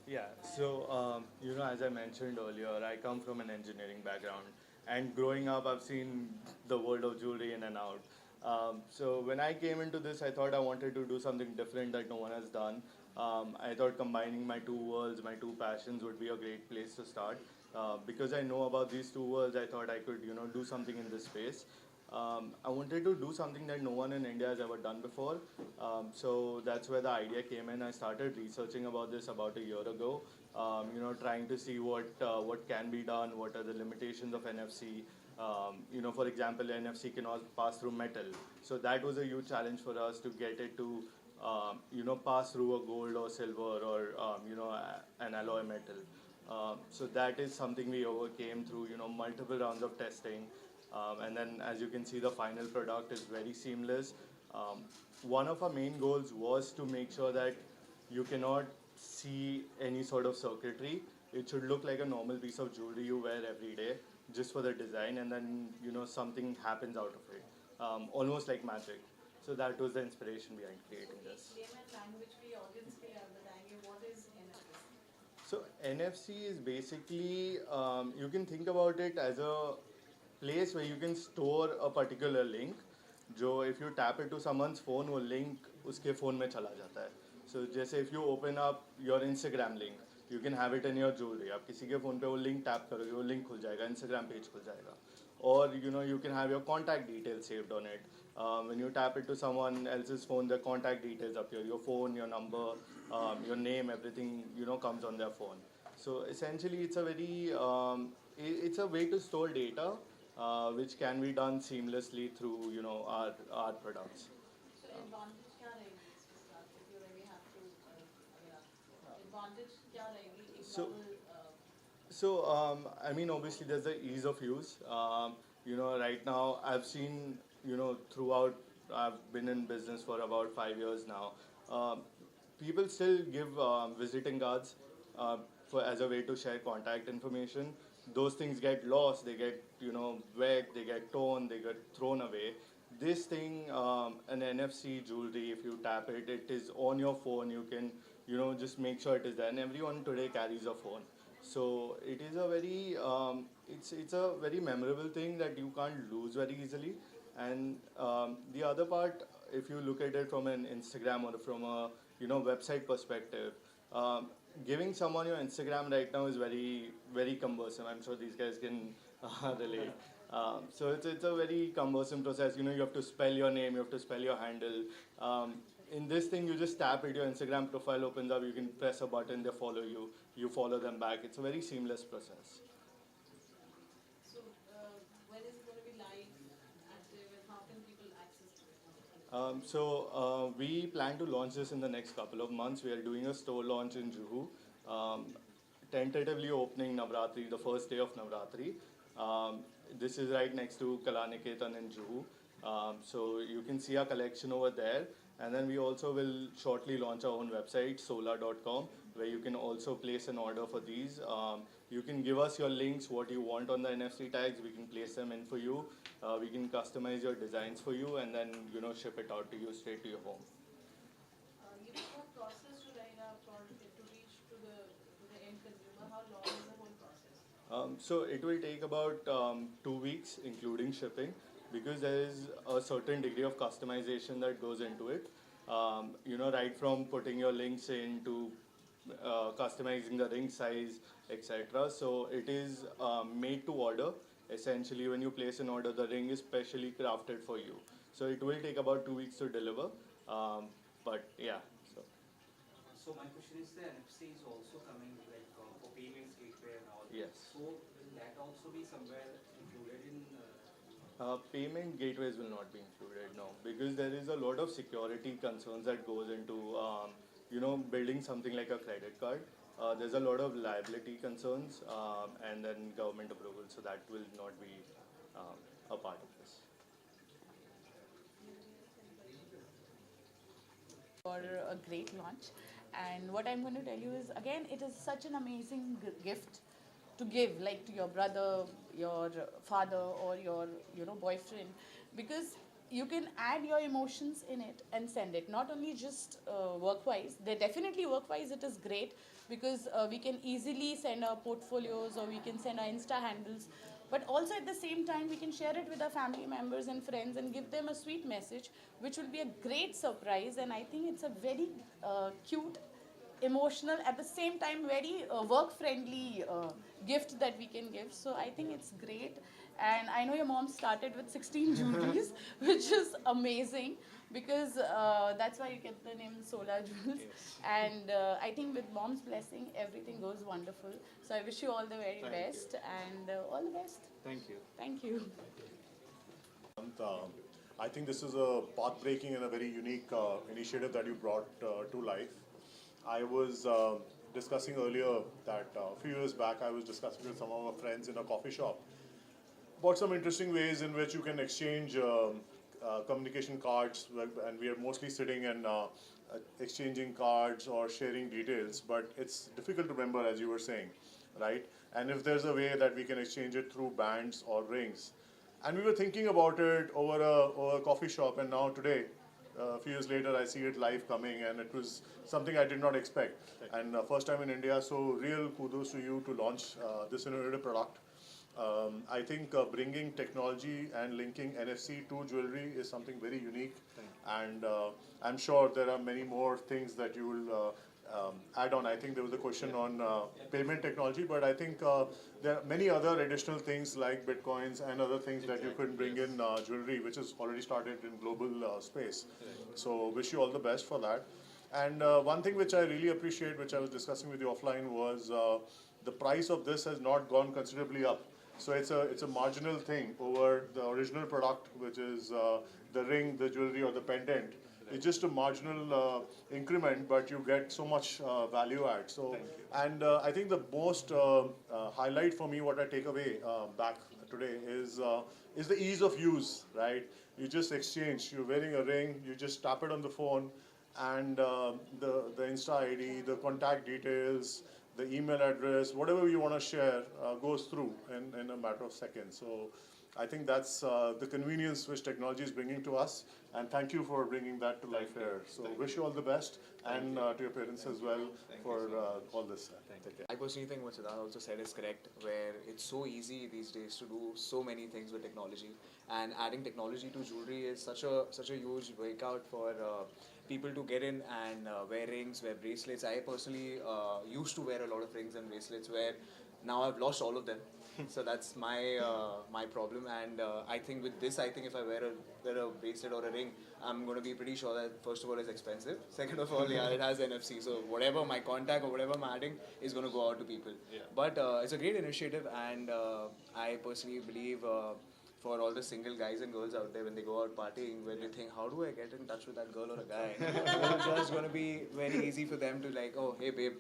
Yeah, so as I mentioned earlier, I come from an engineering background, and growing up, I've seen the world of jewelry in and out. So when I came into this, I thought I wanted to do something different that no one has done. I thought combining my two worlds, my two passions, would be a great place to start. Because I know about these two worlds, I thought I could, do something in this space. I wanted to do something that no one in India has ever done before. So that's where the idea came in. I started researching about this about a year ago. Trying to see what can be done, what are the limitations of NFC. For example, NFC cannot pass through metal. So that was a huge challenge for us to get it to, pass through a gold or silver or, an alloy metal. So that is something we overcame through multiple rounds of testing, and then as you can see, the final product is very seamless. Um, One of our main goals was to make sure that you cannot see any sort of circuitry. It should look like a normal piece of jewelry you wear every day, just for the design, and then something happens out of it, almost like magic. So that was the inspiration behind creating this. Layman language we audience के बताएंगे what is NFC? So NFC is basically, you can think about it as a place where you can store a particular link. जो if you tap it to someone's phone, वो link उसके phone में चला जाता है. So जैसे if you open up your Instagram link, you can have it in your jewelry. आप किसी के phone पे वो link tap करोगे, वो link खुल जाएगा, Instagram page खुल जाएगा. Or you can have your contact details saved on it. When you tap it to someone else's phone, the contact details appear. Your phone, your number, your name, everything comes on their phone. So essentially, it's a way to store data, which can be done seamlessly through our products. So advantage क्या रहेगी इसके साथ if you really have to अगर आप advantage क्या रहेगी एक So normal I mean, obviously, there's the ease of use. Right now, I've seen, throughout, I've been in business for about 5 years now. Um, People still give visiting cards as a way to share contact information. Those things get lost, they get, wet, they get torn, they get thrown away. This thing, an NFC jewelry, if you tap it, it is on your phone. You can, just make sure it is there. And everyone today carries a phone. So it is a very it's a very memorable thing that you can't lose very easily. And the other part, if you look at it from an Instagram or from a website perspective, giving someone your Instagram right now is very very cumbersome. I'm sure these guys can relate. So it's a very cumbersome process. You have to spell your name, you have to spell your handle. In this thing, you just tap it, your Instagram profile opens up, you can press a button, they follow you, you follow them back. It's a very seamless process. so when is it going to be live active and how can people access to it? We plan to launch this in the next couple of months. We are doing a store launch in Juhu, tentatively opening Navratri, the first day of Navratri. This is right next to Kalaniketan in Juhu. So you can see our collection over there. And then we also will shortly launch our own website, soulaa.com, where you can also place an order for these. You can give us your links, what you want on the NFC tags. We can place them in for you. We can customize your designs for you, and then ship it out to you straight to your home. What process to write a product to reach to the end consumer? How long is the whole process? So it will take about 2 weeks, including shipping, because there is a certain degree of customization that goes into it. Right from putting your links in to customizing the ring size, etc. So it is made to order. Essentially, when you place an order, the ring is specially crafted for you. So it will take about 2 weeks to deliver. But yeah, so. So my question is the NFC is also coming like for payments gateway and all. Yes. So will that also be somewhere included in? Payment gateways will not be included, no, because there is a lot of security concerns that goes into, building something like a credit card. There's a lot of liability concerns, and then government approval, so that will not be a part of this. For a great launch. And what I'm going to tell you is again, it is such an amazing gift to give, like to your brother, your father, or your boyfriend, because you can add your emotions in it and send it. Not only just work-wise, they definitely work-wise it is great because we can easily send our portfolios or we can send our Insta handles. But also at the same time, we can share it with our family members and friends and give them a sweet message, which will be a great surprise. And I think it's a very cute, emotional, at the same time very work-friendly gift that we can give. So I think it's great. And I know your mom started with 16 jewelries, which is amazing because that's why you get the name Soulaa Jewels. Yes. And I think with mom's blessing, everything goes wonderful. So I wish you all the very Thank best and all the best. Thank you. Thank you. I think this is a path-breaking and a very unique initiative that you brought to life. I was discussing earlier that a few years back I was discussing with some of my friends in a coffee shop about some interesting ways in which you can exchange communication cards, and we are mostly sitting and exchanging cards or sharing details, but it's difficult to remember, as you were saying, right? And if there's a way that we can exchange it through bands or rings. And we were thinking about it over a coffee shop, and now today, a few years later, I see it live coming, and it was something I did not expect. And first time in India, so real kudos to you to launch this innovative product. I think bringing technology and linking NFC to jewelry is something very unique, and I'm sure there are many more things that you will add on. I think there was a question on payment technology, but I think there are many other additional things like bitcoins and other things that you could bring in jewelry, which has already started in global space. So wish you all the best for that. And one thing which I really appreciate, which I was discussing with you offline, was the price of this has not gone considerably up. So it's a marginal thing over the original product, which is the ring, the jewelry, or the pendant. It's just a marginal increment, but you get so much value add. So, and I think the most highlight for me, what I take away back today is the ease of use, right? You just exchange. You're wearing a ring. You just tap it on the phone, and the Insta ID, the contact details, the email address, whatever you want to share goes through in a matter of seconds. So I think that's the convenience which technology is bringing to us, and thank you for bringing that to life here. So wish you all the best, and to your parents as well for all this. Take care. I personally think what Siddhant also said is correct, where it's so easy these days to do so many things with technology, and adding technology to jewelry is such a huge breakout for people to get in and wear rings, wear bracelets. I personally used to wear a lot of rings and bracelets, where now I've lost all of them. So that's my problem, and I think with this, I think if I wear a bracelet or a ring, I'm going to be pretty sure that first of all it's expensive. Second of all, yeah, it has NFC, so whatever my contact or whatever I'm adding is going to go out to people. Yeah. But it's a great initiative, and I personally believe for all the single guys and girls out there, when they go out partying, when they think, how do I get in touch with that girl or a guy? It's just going to be very easy for them to like, oh, hey babe,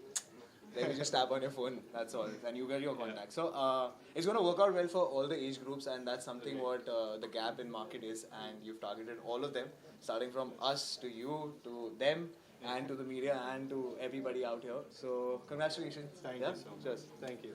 then you just tap on your phone, that's all, and you get your contact. So it's going to work out well for all the age groups, and that's something what the gap in market is, and you've targeted all of them, starting from us to you, to them, and to the media, and to everybody out here. So congratulations. Thank yeah? you so much. Cheers. Thank you.